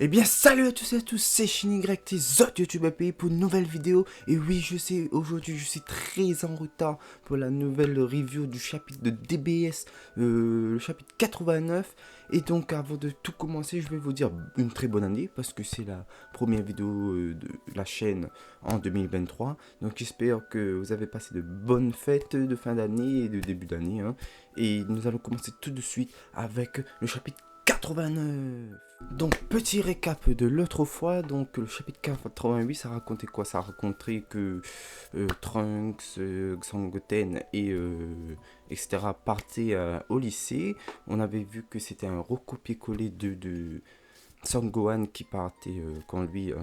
Eh bien salut à tous et à tous, c'est ShinY, tes autres YouTube API pour une nouvelle vidéo. Et oui, je sais, aujourd'hui je suis très en retard pour la nouvelle review du chapitre de DBS, le chapitre 89. Et donc avant de tout commencer, je vais vous dire une très bonne année, parce que c'est la première vidéo de la chaîne en 2023. Donc j'espère que vous avez passé de bonnes fêtes de fin d'année et de début d'année, hein. Et nous allons commencer tout de suite avec le chapitre 89. Donc petit récap de l'autre fois, donc le chapitre 88 ça racontait quoi? Ça racontait que Trunks, Xangoten et etc. partaient au lycée. On avait vu que c'était un recopier-coller de Son Gohan qui partait quand lui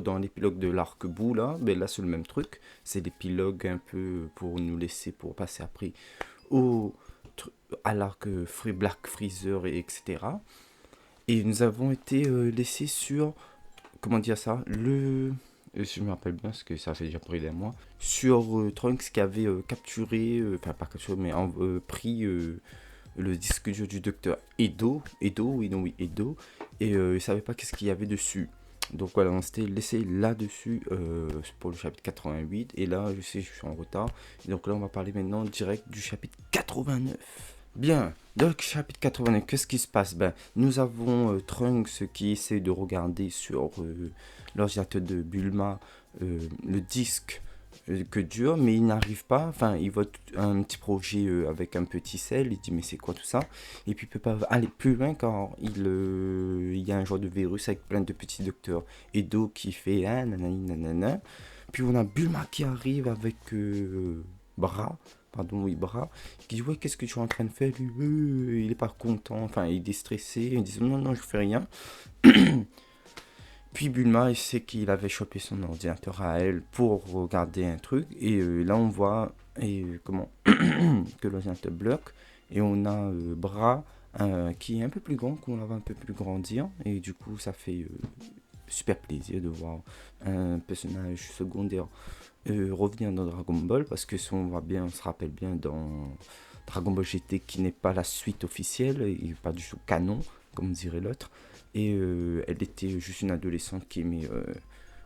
dans l'épilogue de l'arc Boo là. Mais là c'est le même truc, c'est l'épilogue un peu pour nous laisser pour passer après au à l'arc Free Black Freezer et etc. Et nous avons été laissés sur, comment dire ça, si je me rappelle bien, parce que ça fait déjà près d'un mois, sur Trunks qui avait capturé, enfin pas capturé, mais pris le disque dur du docteur Edo, oui, non, oui, Edo, et il savait pas qu'est-ce qu'il y avait dessus. Donc voilà, on s'était laissé là-dessus pour le chapitre 88, et là, je sais, je suis en retard, et donc là, on va parler maintenant direct du chapitre 89. Bien, donc chapitre 89, qu'est-ce qui se passe? Ben, nous avons Trunks qui essaie de regarder sur l'ordinateur de Bulma le disque que dure, mais il n'arrive pas. Enfin, il voit un petit projet avec un petit sel, il dit mais c'est quoi tout ça? Et puis il peut pas aller plus loin car il y a un genre de virus avec plein de petits docteurs. Edo qui fait ah, nanani, nanana. Puis on a Bulma qui arrive avec Bra, pardon, oui, Bra, qui dit ouais, qu'est-ce que tu es en train de faire? Lui, il est pas content, enfin il est stressé, il dit non, non, je fais rien. Puis Bulma, il sait qu'il avait chopé son ordinateur à elle pour regarder un truc, et là on voit comment que l'ordinateur bloque, et on a Bra qui est un peu plus grand, qu'on va un peu plus grandir, et du coup ça fait super plaisir de voir un personnage secondaire revenir dans Dragon Ball, parce que si on voit bien, on se rappelle bien dans Dragon Ball GT qui n'est pas la suite officielle et pas du tout canon comme dirait l'autre, et elle était juste une adolescente qui aimait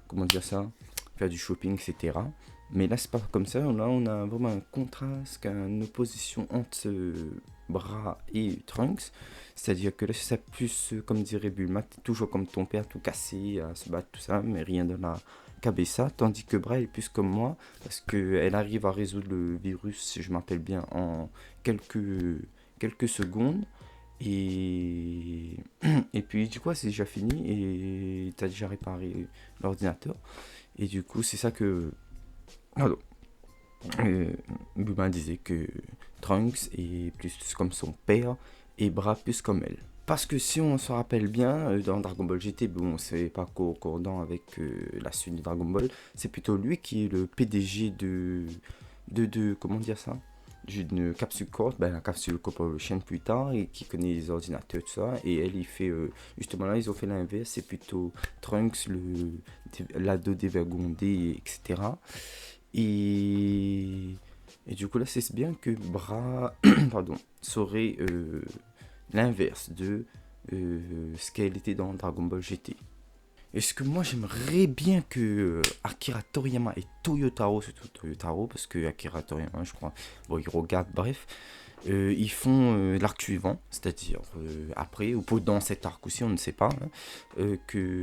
comment dire ça, faire du shopping, etc. Mais là c'est pas comme ça, là on a vraiment un contraste, une opposition entre Bra et Trunks, c'est-à-dire que là c'est plus comme dirait Bulma, toujours comme ton père, tout cassé, à se battre, tout ça, mais rien de la Cabessa, tandis que Bra est plus comme moi, parce qu'elle arrive à résoudre le virus, si je m'appelle bien, en quelques secondes. Et, et puis du coup c'est déjà fini et t'as déjà réparé l'ordinateur. Et du coup c'est ça que... Pardon. Bulma disait que Trunks est plus comme son père et Bra plus comme elle. Parce que si on se rappelle bien, dans Dragon Ball GT, bon, c'est pas concordant avec la suite de Dragon Ball, c'est plutôt lui qui est le PDG comment dire ça, d'une capsule corp, ben, la capsule corporation plus tard, et qui connaît les ordinateurs, tout ça, et elle, il fait, justement là, ils ont fait l'inverse, c'est plutôt Trunks, l'ado dévergondé, etc. Et, et du coup, là, c'est bien que Bra, pardon, saurait l'inverse de ce qu'elle était dans Dragon Ball GT. Est-ce que moi j'aimerais bien que Akira Toriyama et Toyotaro, surtout Toyotaro, parce que Akira Toriyama, je crois, bon, ils regardent, bref, ils font l'arc suivant, c'est-à-dire après, ou dans cet arc aussi, on ne sait pas, hein,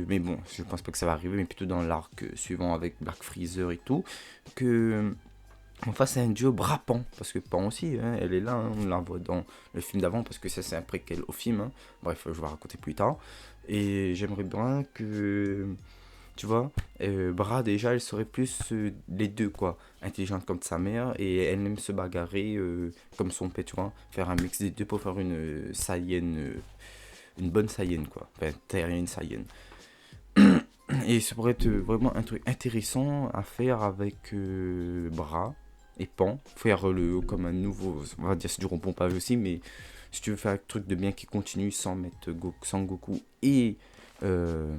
mais bon, je pense pas que ça va arriver, mais plutôt dans l'arc suivant avec Black Freezer et tout, que on fasse un duo Bra-Pan, parce que Pan aussi, hein, elle est là, hein, on la voit dans le film d'avant, parce que ça c'est un préquel au film, hein. Bref, je vais raconter plus tard, et j'aimerais bien que, tu vois, Bra déjà, elle serait plus les deux, quoi, intelligente comme sa mère, et elle aime se bagarrer comme son père, tu vois, faire un mix des deux pour faire une Saiyan, une bonne Saiyan, quoi, enfin, terrienne Saiyan. Et ça pourrait être vraiment un truc intéressant à faire avec Bra et Pan. Faire comme un nouveau, on va dire c'est du repompage aussi, mais si tu veux faire un truc de bien qui continue sans mettre sans Goku euh,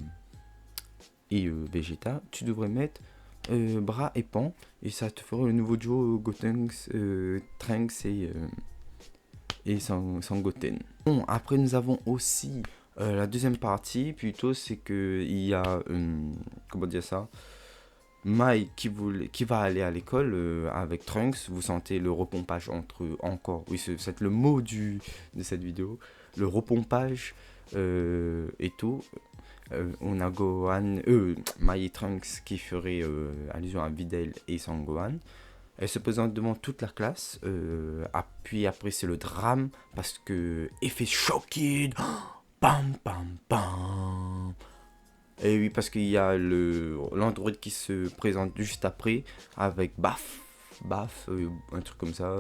Vegeta, tu devrais mettre Bra et Pan, et ça te ferait le nouveau duo Gotenks, Trunks et Sangoten. Bon, après nous avons aussi La deuxième partie, plutôt, c'est que il y a, comment dire ça, Mai qui va aller à l'école avec Trunks. Vous sentez le repompage entre eux encore. Oui, c'est le mot de cette vidéo. Le repompage et tout. On a Gohan, Mai et Trunks qui ferait allusion à Videl et Son Gohan. Elle se présente devant toute la classe. Puis après, c'est le drame parce que effet Shockid. Pam pam pam. Et oui, parce qu'il y a l'android qui se présente juste après avec Baf, un truc comme ça,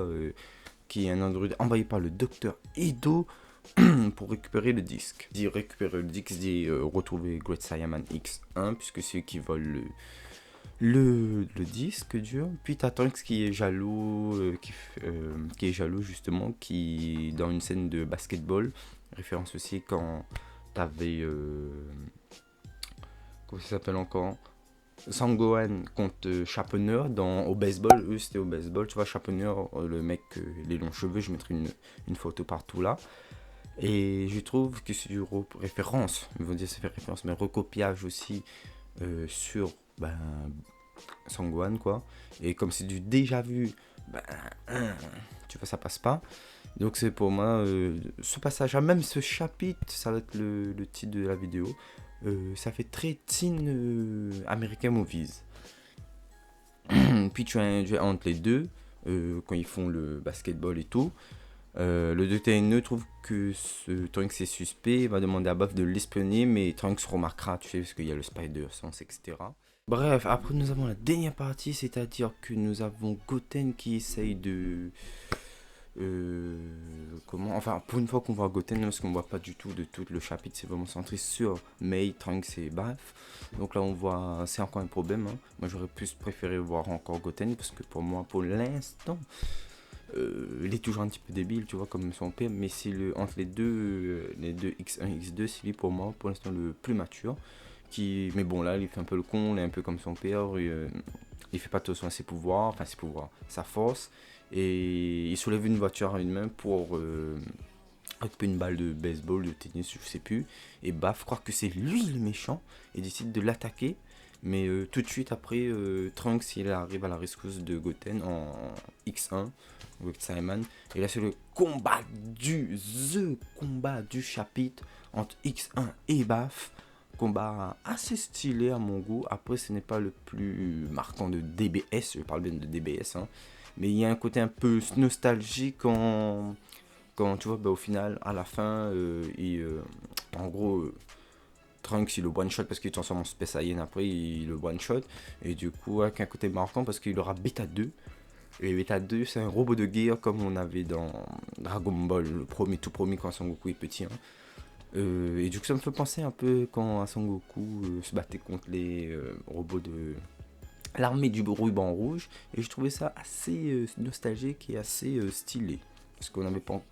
qui est un android envoyé par le docteur Edo pour récupérer le disque. Dit récupérer le disque, dit retrouver Great Saiyaman X1, puisque c'est eux qui volent le disque dur. Puis t'as Trunks qui est jaloux, qui est jaloux justement, qui dans une scène de basketball, référence aussi quand t'avais comment ça s'appelle encore, Sangohan contre Chapener au baseball. Eux c'était au baseball, tu vois. Chapener, le mec, les longs cheveux, je mettrai une photo partout là. Et je trouve que c'est du référence, ils vont dire c'est fait référence, mais recopiage aussi sur Sangohan quoi. Et comme c'est du déjà vu, tu vois, ça passe pas. Donc c'est pour moi ce passage, même ce chapitre, ça va être le titre de la vidéo. Ça fait très teen American Movies. Puis tu as entre les deux, quand ils font le basketball et tout. Le DTNE trouve que Trunks est suspect, il va demander à Buff de l'espionner, mais Trunks remarquera, tu sais, parce qu'il y a le Spider-Sense, etc. Bref, après nous avons la dernière partie, c'est-à-dire que nous avons Goten qui essaye de... enfin, pour une fois qu'on voit Goten, parce qu'on voit pas du tout de tout le chapitre, c'est vraiment centré sur Mei, Trunks et Baf. Donc là on voit, c'est encore un problème, hein. Moi j'aurais plus préféré voir encore Goten, parce que pour moi, pour l'instant, il est toujours un petit peu débile, tu vois, comme son père, mais c'est entre les deux X1 et X2, c'est lui pour moi, pour l'instant, le plus mature. Mais bon, là, il fait un peu le con, il est un peu comme son père, il fait pas attention à ses pouvoirs, sa force, et il soulève une voiture à une main pour occuper une balle de baseball, de tennis, je sais plus, et Baf croit que c'est lui le méchant, et décide de l'attaquer. Mais tout de suite après, Trunks il arrive à la rescousse de Goten en X1 avec Saiyaman. Et là c'est le combat du chapitre entre X1 et Baf. Combat assez stylé à mon goût. Après ce n'est pas le plus marquant de DBS, je parle bien de DBS. Hein. Mais il y a un côté un peu nostalgique quand tu vois, au final, à la fin, en gros... Trunks il le one shot parce qu'il transforme en Super Saiyan après, il le one shot. Et du coup, avec un côté marquant parce qu'il aura Beta 2. Et Beta 2, c'est un robot de guerre comme on avait dans Dragon Ball, tout premier quand Son Goku est petit. Hein. Et du coup, ça me fait penser un peu quand Son Goku se battait contre les robots de l'armée du ruban rouge. Et je trouvais ça assez nostalgique et assez stylé. Parce qu'on n'avait pas,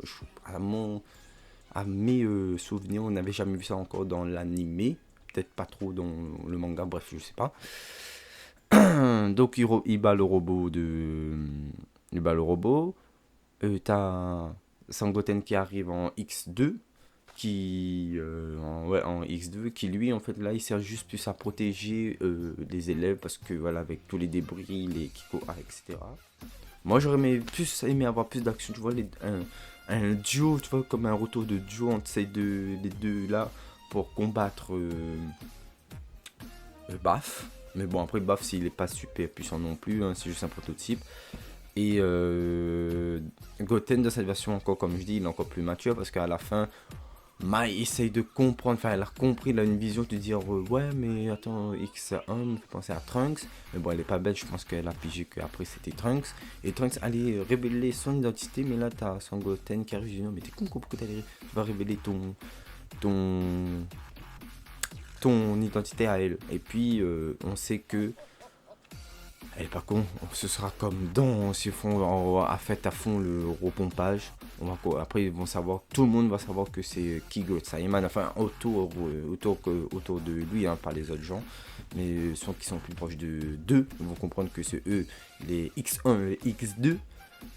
à mes souvenirs, on n'avait jamais vu ça encore dans l'animé, peut-être pas trop dans le manga, bref, je sais pas. Donc il bat le robot il bat le robot. T'as Sangoten qui arrive en X2, en X2, qui lui en fait là il sert juste plus à protéger les élèves parce que voilà, avec tous les débris, les Kikoa, etc. Moi j'aurais aimé avoir plus d'action, tu vois, un duo, tu vois, comme un retour de duo entre les deux là pour combattre Baf. Mais bon, après Baf, s'il est pas super puissant non plus, hein, c'est juste un prototype. Et Goten dans cette version, encore comme je dis, il est encore plus mature parce qu'à la fin, Mai essaye de comprendre, enfin elle a compris, elle a une vision de dire ouais mais attends, X1 me fait penser à Trunks, mais bon elle est pas bête, je pense qu'elle a pigé qu'après c'était Trunks, et Trunks allait révéler son identité, mais là t'as Sangoten qui arrive, non mais t'es con, pourquoi tu vas révéler ton identité à elle, et puis on sait que elle est pas con, ce sera comme dans si font à fond le repompage. Après ils vont savoir, tout le monde va savoir que c'est Great Saiyaman, enfin autour de lui, hein, pas les autres gens. Mais ceux qui sont plus proches de 2 vont comprendre que c'est eux, les X1 et X2.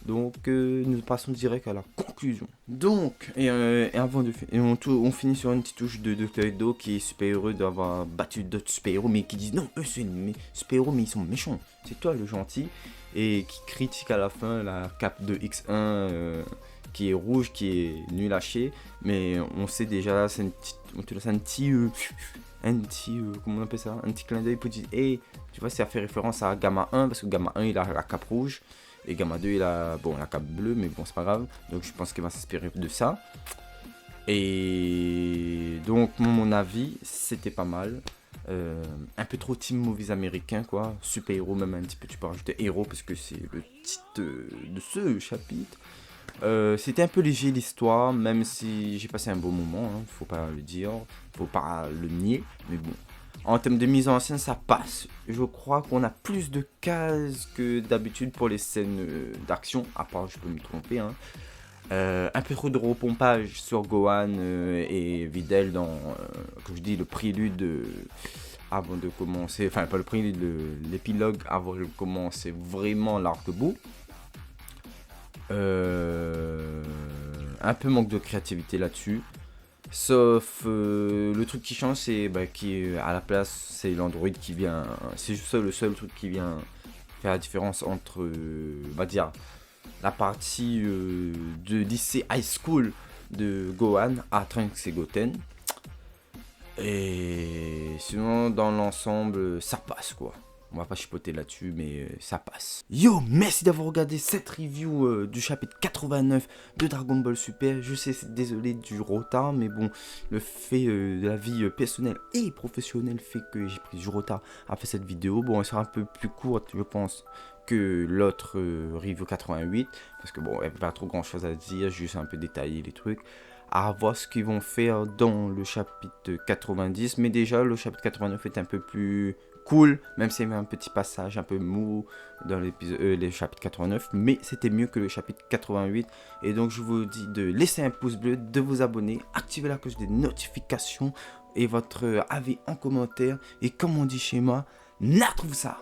Donc nous passons direct à la conclusion. Donc, et avant de finir, on finit sur une petite touche de Dr. Edo qui est super heureux d'avoir battu d'autres super-héros, mais qui disent non, eux c'est des super-héros, mais ils sont méchants. C'est toi le gentil. Et qui critique à la fin la cape de X1 qui est rouge, qui est nul à chier. Mais on sait déjà, c'est une petite, on te laisse un petit comment on appelle ça, un petit clin d'œil pour dire, hey, tu vois, ça fait référence à Gamma 1, parce que Gamma 1 il a la cape rouge. Et Gamma 2 il a la cape bleue, mais bon c'est pas grave. Donc je pense qu'il va s'inspirer de ça. Et donc mon avis, c'était pas mal. Un peu trop team movies américain quoi. Super héros, même un petit peu tu peux rajouter héros parce que c'est le titre de ce chapitre. C'était un peu léger l'histoire, même si j'ai passé un beau moment, hein, faut pas le dire, faut pas le nier, mais bon. En termes de mise en scène, ça passe. Je crois qu'on a plus de cases que d'habitude pour les scènes d'action, à part je peux me tromper. Hein. Un peu trop de repompage sur Gohan et Videl dans, comme je dis, le prélude avant de commencer, enfin pas le prélude, l'épilogue avant de commencer vraiment l'arc bout. Un peu manque de créativité là-dessus. Sauf le truc qui change, c'est qui à la place, c'est l'Android qui vient. C'est juste ça, le seul truc qui vient faire la différence entre, on va dire, la partie de lycée high school de Gohan à Trunks et Goten. Et sinon, dans l'ensemble, ça passe quoi. On va pas chipoter là-dessus, mais ça passe. Yo, merci d'avoir regardé cette review du chapitre 89 de Dragon Ball Super. Je sais, c'est désolé du retard, mais bon, le fait de la vie personnelle et professionnelle fait que j'ai pris du retard à faire cette vidéo. Bon, elle sera un peu plus courte, je pense, que l'autre review 88, parce que bon, il n'y a pas trop grand-chose à dire, juste un peu détailler les trucs. À voir ce qu'ils vont faire dans le chapitre 90, mais déjà, le chapitre 89 est un peu plus cool, même s'il y avait un petit passage un peu mou dans les chapitres 89, mais c'était mieux que le chapitre 88. Et donc je vous dis de laisser un pouce bleu, de vous abonner, activer la cloche des notifications et votre avis en commentaire. Et comme on dit chez moi, n'a trouve ça.